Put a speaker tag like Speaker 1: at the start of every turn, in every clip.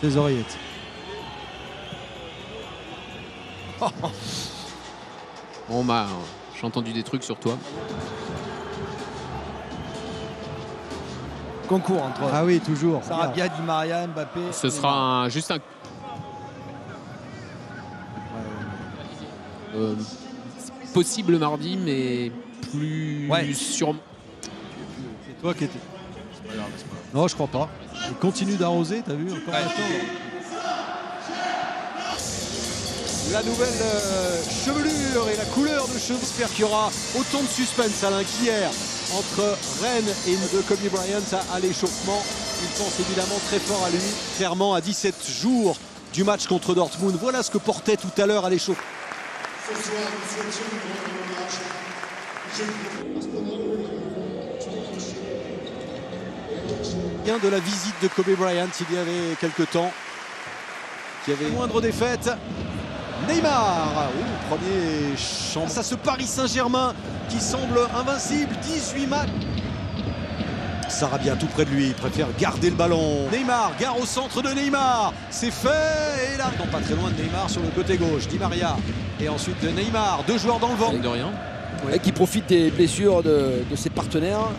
Speaker 1: ses oreillettes.
Speaker 2: Bon bah, j'ai entendu des trucs sur toi.
Speaker 3: Concours entre
Speaker 1: Ah oui, toujours.
Speaker 3: Sarabia, Di Maria, Mbappé.
Speaker 2: Ce sera juste un... possible mardi, mais plus sur...
Speaker 1: C'est toi qui étais. Non, je crois pas. Il continue d'arroser, t'as vu encore maintenant.
Speaker 4: La nouvelle chevelure et la couleur de cheveux. J'espère qu'il y aura autant de suspense, Alain, qu'hier entre Rennes et de Kobe Bryant à l'échauffement. Il pense évidemment très fort à lui, clairement à 17 jours du match contre Dortmund. Voilà ce que portait tout à l'heure à l'échauffement. Bien de la visite de Kobe Bryant il y avait quelques temps, qui avait moindre défaite. Neymar, premier champ. Ça, ce Paris Saint-Germain qui semble invincible, 18 matchs. Sarabia tout près de lui, il préfère garder le ballon. Neymar, gare au centre de Neymar, c'est fait. Et là, non, pas très loin de Neymar sur le côté gauche, Di Maria. Et ensuite Neymar, deux joueurs dans le vent.
Speaker 2: De rien.
Speaker 3: Et qui profite des blessures de ses partenaires.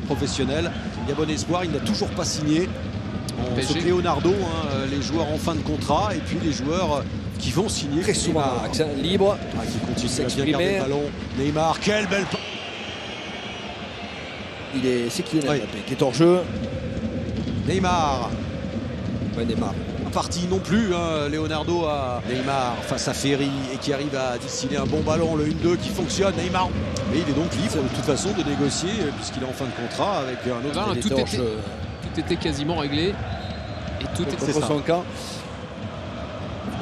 Speaker 4: Professionnel, il y a bon espoir, il n'a toujours pas signé. On saute Leonardo, les joueurs en fin de contrat, et puis les joueurs qui vont signer.
Speaker 3: Très souvent, libre,
Speaker 4: qui continue à bien garder le ballon. Neymar, quelle belle...
Speaker 3: C'est Kylian Mbappé qui est hors jeu.
Speaker 4: Neymar.
Speaker 3: Ouais, Neymar.
Speaker 4: Parti non plus, Leonardo à Neymar face à Ferry et qui arrive à distiller un bon ballon, le 1-2 qui fonctionne. Neymar, mais il est donc libre de toute façon de négocier puisqu'il est en fin de contrat avec un autre.
Speaker 2: Tout était quasiment réglé et tout était
Speaker 3: contre son camp.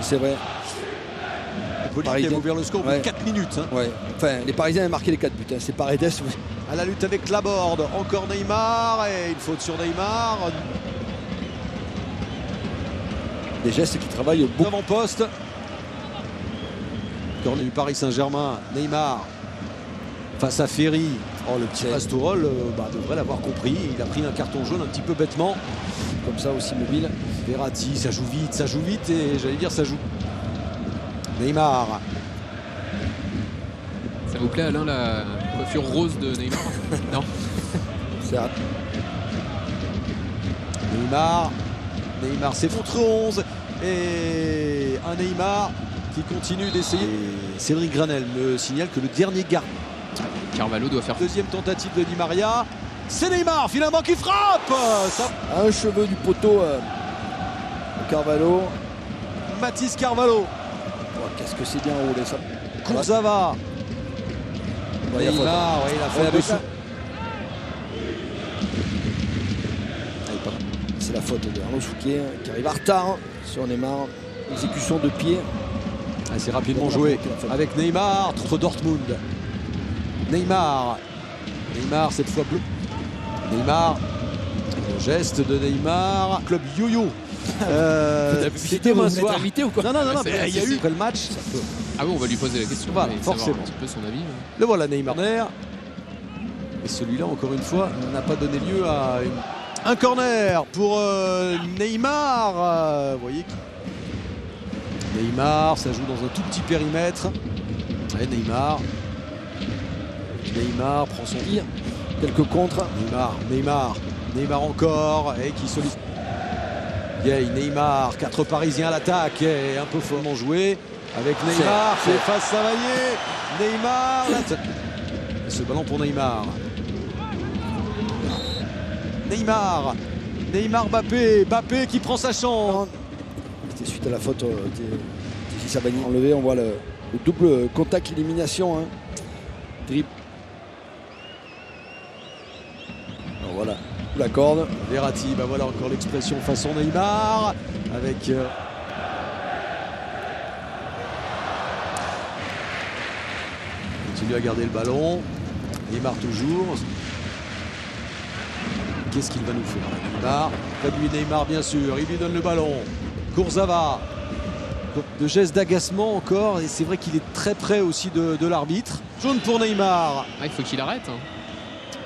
Speaker 3: C'est vrai.
Speaker 4: Paris qui a ouvert le score au bout de 4 minutes.
Speaker 3: Ouais. Enfin, les Parisiens avaient marqué les 4 buts. C'est Paredes.
Speaker 4: À la lutte avec Laborde, encore Neymar et une faute sur Neymar.
Speaker 3: Des gestes qui travaillent beaucoup.
Speaker 4: Avant-poste. Corner du Paris Saint-Germain, Neymar face à Ferry. Oh, le petit Pastoureau devrait l'avoir compris. Il a pris un carton jaune un petit peu bêtement.
Speaker 3: Comme ça aussi mobile.
Speaker 4: Verratti, ça joue vite et j'allais dire ça joue. Neymar.
Speaker 2: Ça vous plaît Alain la coiffure rose de Neymar? Non.
Speaker 3: C'est rapide.
Speaker 4: Neymar c'est contre 11 et un Neymar qui continue d'essayer. Cédric Granel me signale que le dernier gardien.
Speaker 2: Carvalho doit faire.
Speaker 4: Deuxième tentative de Di Maria. C'est Neymar finalement qui frappe.
Speaker 3: Un cheveu du poteau Carvalho.
Speaker 4: Mathis Carvalho.
Speaker 3: Oh, qu'est-ce que c'est bien roulé ça.
Speaker 4: Kurzawa. Neymar, il a faute dessous.
Speaker 3: C'est la faute de Arnaud Souquet qui arrive en retard sur Neymar. Exécution de pied.
Speaker 4: C'est rapidement joué avec Neymar contre Dortmund. Neymar cette fois bleu. Neymar, le geste de Neymar. Club yo-yo.
Speaker 3: C'était demain soir. Invité ou quoi?
Speaker 4: Non, mais il y a eu après le match.
Speaker 2: Ah oui, on va lui poser la question.
Speaker 4: Voilà, forcément.
Speaker 2: Un petit peu son avis.
Speaker 4: Le voilà Neymar. Et celui-là, encore une fois, n'a pas donné lieu à un corner pour Neymar. Vous voyez Neymar, ça joue dans un tout petit périmètre. Et Neymar prend son tir.
Speaker 3: Quelques contres.
Speaker 4: Neymar encore et qui sollicite. Neymar, 4 Parisiens à l'attaque et un peu fortement joué avec Neymar. C'est face Savaillé. Neymar. Ce ballon pour Neymar. Mbappé qui prend sa chance.
Speaker 3: C'était suite à la faute de Savani enlevé. On voit le double contact élimination. Dribble. Voilà, la corde.
Speaker 4: Verratti, voilà encore l'expression façon Neymar avec continue à garder le ballon. Neymar toujours. Qu'est-ce qu'il va nous faire Neymar, près de lui Neymar bien sûr, il lui donne le ballon. Kurzawa, de gestes d'agacement encore, et c'est vrai qu'il est très près aussi de l'arbitre. Jaune pour Neymar.
Speaker 2: Il faut qu'il arrête.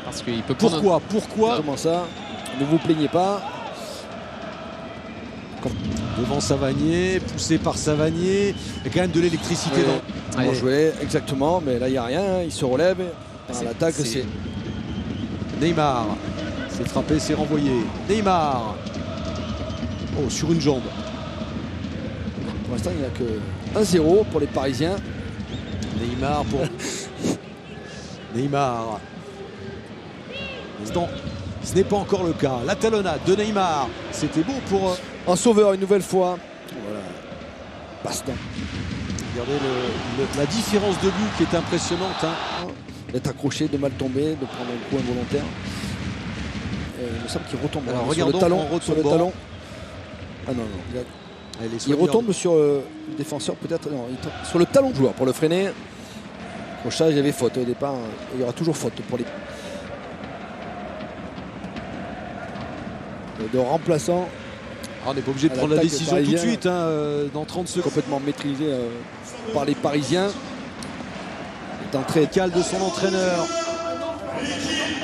Speaker 2: Parce qu'il peut
Speaker 4: Pourquoi
Speaker 3: Comment ça? Ne vous plaignez pas.
Speaker 4: Devant Savanier, poussé par Savanier. Il y a quand même de l'électricité dans.
Speaker 3: Bien joué, exactement, mais là il n'y a rien, il se relève. À l'attaque, c'est
Speaker 4: Neymar. C'est frappé, c'est renvoyé. Neymar. Oh, sur une jambe.
Speaker 3: Pour l'instant, il n'y a que 1-0 pour les Parisiens.
Speaker 4: Neymar pour. Neymar. Ce n'est pas encore le cas. La talonnade de Neymar. C'était beau pour.
Speaker 3: Un sauveur une nouvelle fois. Voilà. Baston.
Speaker 4: Regardez la différence de but qui est impressionnante. Hein.
Speaker 3: D'être accroché, de mal tomber, de prendre un coup involontaire. Il me semble qu'il retombe.
Speaker 4: Alors
Speaker 3: sur le talon. Sur le talon. Ah non, non. Il retombe sur le défenseur, peut-être. Non, sur le talon du joueur pour le freiner. Accrochage, il y avait faute au départ. Il y aura toujours faute pour les. De remplaçant.
Speaker 4: On n'est pas obligé de prendre la décision tout de suite, hein, dans 30 secondes.
Speaker 3: Complètement maîtrisé par les Parisiens.
Speaker 4: D'entrée cale de son entraîneur,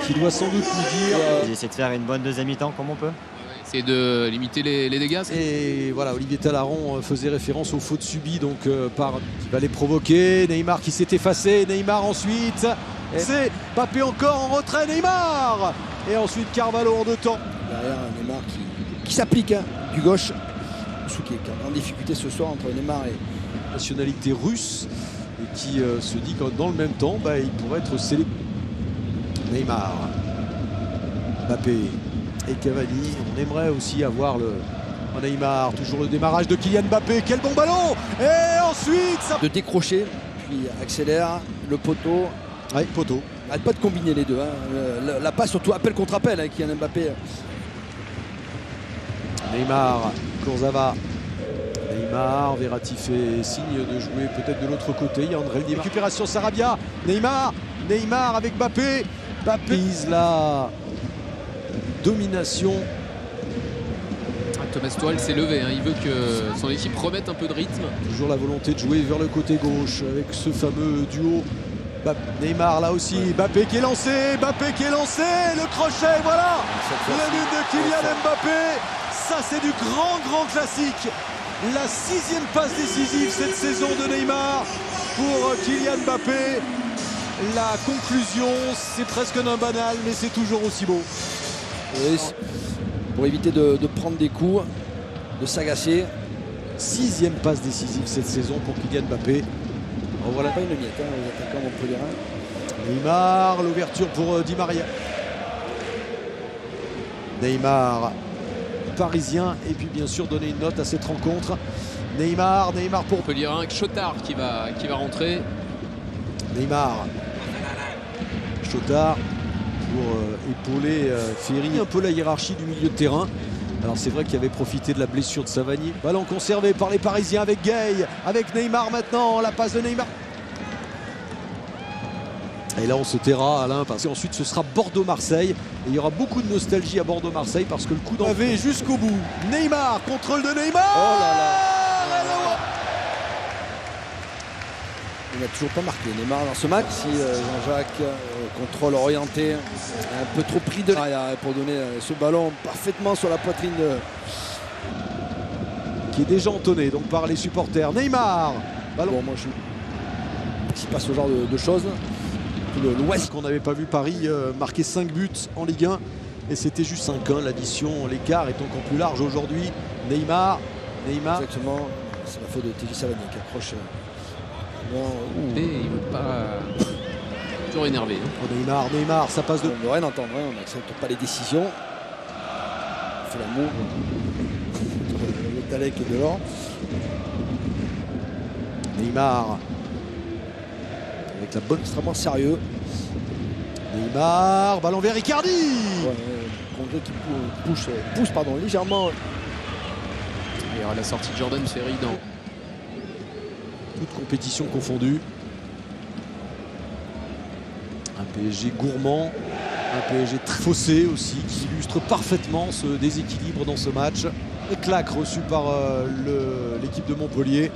Speaker 4: qui doit sans doute lui dire.
Speaker 5: Ils essaient de faire une bonne deuxième mi-temps comme on peut.
Speaker 2: C'est de limiter les dégâts.
Speaker 4: Et voilà, Olivier Talaron faisait référence aux fautes subies donc par qui va les provoquer. Neymar qui s'est effacé, Neymar ensuite. C'est Mbappé encore en retrait, Neymar. Et ensuite Carvalho en 2 temps.
Speaker 3: Derrière Neymar qui s'applique du gauche. Qui est en difficulté ce soir entre Neymar et
Speaker 4: nationalité russe. Et qui se dit que dans le même temps, il pourrait être célébré. Neymar, Mbappé et Cavani. On aimerait aussi avoir le Neymar. Toujours le démarrage de Kylian Mbappé. Quel bon ballon! Et ensuite, ça...
Speaker 3: de décrocher, puis accélère le poteau.
Speaker 4: Oui, poteau.
Speaker 3: Arrête pas de combiner les deux. Hein. La passe, surtout appel contre appel, hein, Kylian Mbappé.
Speaker 4: Neymar, Kurzawa. Neymar, Verratti fait signe de jouer peut-être de l'autre côté. Il y a André Di Maria. Récupération Sarabia. Neymar avec Mbappé. Mbappé, la domination.
Speaker 2: Thomas Tuchel s'est levé. Hein. Il veut que son équipe remette un peu de rythme.
Speaker 4: Toujours la volonté de jouer vers le côté gauche avec ce fameux duo. Neymar là aussi. Mbappé qui est lancé. Le crochet, voilà. Le but de Kylian Mbappé. Ça, c'est du grand classique. La 6e passe décisive cette saison de Neymar pour Kylian Mbappé. La conclusion, c'est presque un banal, mais c'est toujours aussi beau.
Speaker 3: Oui, pour éviter de prendre des coups, de s'agacer.
Speaker 4: 6e passe décisive cette saison pour Kylian Mbappé.
Speaker 3: On voit pas une miette, hein, les attaquants montpelliérains.
Speaker 4: Neymar, l'ouverture pour Di Maria. Neymar. Parisien, et puis bien sûr donner une note à cette rencontre. Neymar pour
Speaker 2: Montpellier avec Chotard qui va rentrer.
Speaker 4: Neymar, Chotard pour épauler Ferry, un peu la hiérarchie du milieu de terrain. Alors c'est vrai qu'il avait profité de la blessure de Savanier. Ballon conservé par les Parisiens avec Gay, avec Neymar maintenant, la passe de Neymar. Et là on se taira, Alain, parce qu'ensuite ce sera Bordeaux-Marseille. Et il y aura beaucoup de nostalgie à Bordeaux-Marseille parce que le coup d'envoi jusqu'au bout. Neymar, contrôle de Neymar.
Speaker 3: Oh là là. Il n'a toujours pas marqué Neymar dans ce match. Si Jean-Jacques, contrôle orienté, un peu trop pris de l'arrière pour donner ce ballon parfaitement sur la poitrine
Speaker 4: qui est déjà entonné donc par les supporters. Neymar. Ballon.
Speaker 3: Bon, moi je ne pas ce genre de choses.
Speaker 4: L'Ouest qu'on n'avait pas vu Paris marquer 5 buts en Ligue 1 et c'était juste 5-1. L'addition, l'écart est encore plus large aujourd'hui. Neymar.
Speaker 3: Exactement, c'est la faute de TJ Savanier qui accroche.
Speaker 2: Et il veut pas. Toujours énervé. Hein.
Speaker 3: Oh, Neymar, ça passe de. On ne veut rien entendre, hein. On n'accepte pas les décisions. On fait l'amour. Le Talek et Delors.
Speaker 4: Neymar. Avec la bonne, extrêmement sérieux. Neymar, ballon vers Icardi.
Speaker 3: Congrès qui pousse légèrement.
Speaker 2: Il y aura la sortie de Jordan Ferry dans
Speaker 4: toute compétition confondue. Un PSG gourmand, un PSG très faussé aussi, qui illustre parfaitement ce déséquilibre dans ce match. Et claque reçue par l'équipe de Montpellier.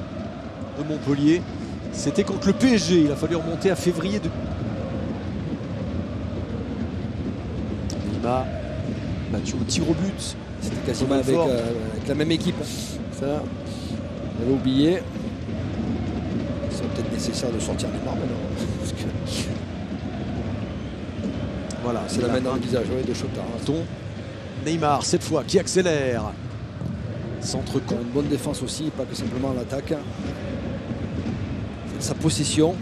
Speaker 4: C'était contre le PSG, il a fallu remonter à février. Neymar, battu au tir au but
Speaker 3: C'était quasiment avec la même équipe. Ça, on avait oublié. C'est peut-être nécessaire de sortir Neymar maintenant. Parce que
Speaker 4: Voilà,
Speaker 3: c'est la main dans le visage de Chotard.
Speaker 4: Neymar, cette fois, qui accélère. Centre
Speaker 3: Il y a une bonne défense aussi, pas que simplement l'attaque. Sa possession.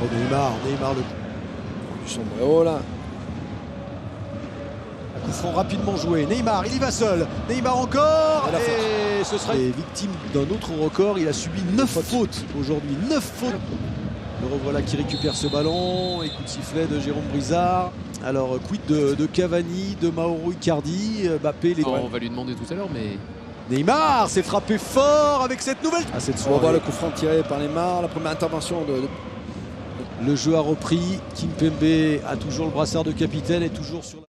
Speaker 4: Oh, Neymar le
Speaker 3: Du sombrero là.
Speaker 4: coup franc rapidement joué. Neymar, il y va seul. Neymar encore. Et ce sera victime d'un autre record. Il a subi 9 fautes aujourd'hui. 9 fautes. Le revoilà qui récupère ce ballon. Et coup de sifflet de Jérôme Brizard. Alors, quid de Cavani, de Mauro Icardi, Mbappé, les
Speaker 2: On va lui demander tout à l'heure, mais
Speaker 4: Neymar s'est frappé fort avec cette nouvelle.
Speaker 3: On va voir le coup franc tiré par Neymar. La première intervention
Speaker 4: Le jeu a repris. Kimpembe a toujours le brassard de capitaine et toujours sur la...